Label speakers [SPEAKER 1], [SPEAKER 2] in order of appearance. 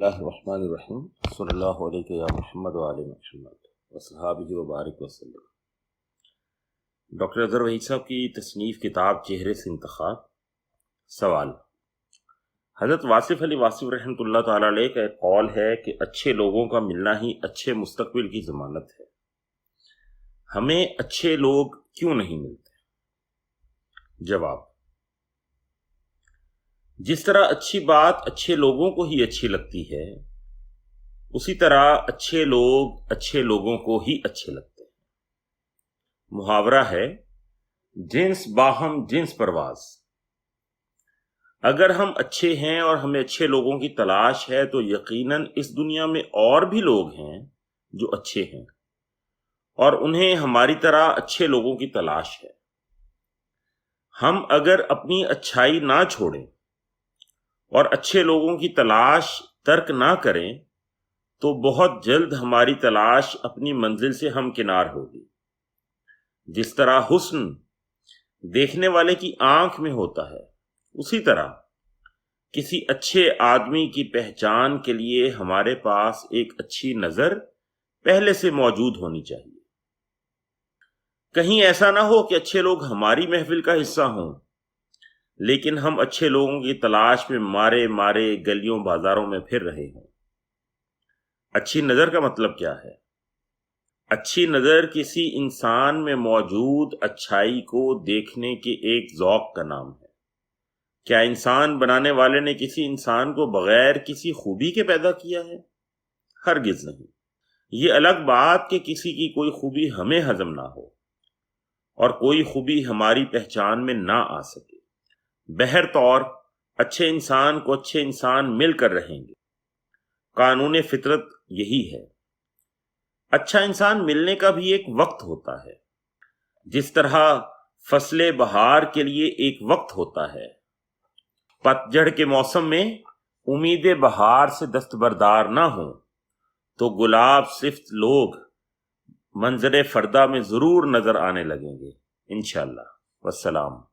[SPEAKER 1] اللہ الرحمن الرحیم صلی اللہ علیہ یا محمد وآل محمد وصحابہ وبارک وسلم۔ ڈاکٹر اظہر وحید صاحب کی تصنیف کتاب چہرے سے انتخاب۔ سوال: حضرت واصف علی واصف رحمۃ اللہ تعالی علیہ کا ایک قول ہے کہ اچھے لوگوں کا ملنا ہی اچھے مستقبل کی ضمانت ہے۔ ہمیں اچھے لوگ کیوں نہیں ملتے؟ جواب: جس طرح اچھی بات اچھے لوگوں کو ہی اچھی لگتی ہے، اسی طرح اچھے لوگ اچھے لوگوں کو ہی اچھے لگتے ہیں۔ محاورہ ہے، جنس باہم جنس پرواز۔ اگر ہم اچھے ہیں اور ہمیں اچھے لوگوں کی تلاش ہے تو یقیناً اس دنیا میں اور بھی لوگ ہیں جو اچھے ہیں اور انہیں ہماری طرح اچھے لوگوں کی تلاش ہے۔ ہم اگر اپنی اچھائی نہ چھوڑیں اور اچھے لوگوں کی تلاش ترک نہ کریں تو بہت جلد ہماری تلاش اپنی منزل سے ہمکنار ہوگی۔ جس طرح حسن دیکھنے والے کی آنکھ میں ہوتا ہے، اسی طرح کسی اچھے آدمی کی پہچان کے لیے ہمارے پاس ایک اچھی نظر پہلے سے موجود ہونی چاہیے۔ کہیں ایسا نہ ہو کہ اچھے لوگ ہماری محفل کا حصہ ہوں لیکن ہم اچھے لوگوں کی تلاش میں مارے مارے گلیوں بازاروں میں پھر رہے ہوں۔ اچھی نظر کا مطلب کیا ہے؟ اچھی نظر کسی انسان میں موجود اچھائی کو دیکھنے کے ایک ذوق کا نام ہے۔ کیا انسان بنانے والے نے کسی انسان کو بغیر کسی خوبی کے پیدا کیا ہے؟ ہرگز نہیں۔ یہ الگ بات کہ کسی کی کوئی خوبی ہمیں ہضم نہ ہو اور کوئی خوبی ہماری پہچان میں نہ آ سکے۔ بہر طور اچھے انسان کو اچھے انسان مل کر رہیں گے۔ قانون فطرت یہی ہے۔ اچھا انسان ملنے کا بھی ایک وقت ہوتا ہے، جس طرح فصل بہار کے لیے ایک وقت ہوتا ہے۔ پتجھڑ کے موسم میں امید بہار سے دستبردار نہ ہوں تو گلاب صفت لوگ منظر فردا میں ضرور نظر آنے لگیں گے۔ انشاءاللہ۔ والسلام۔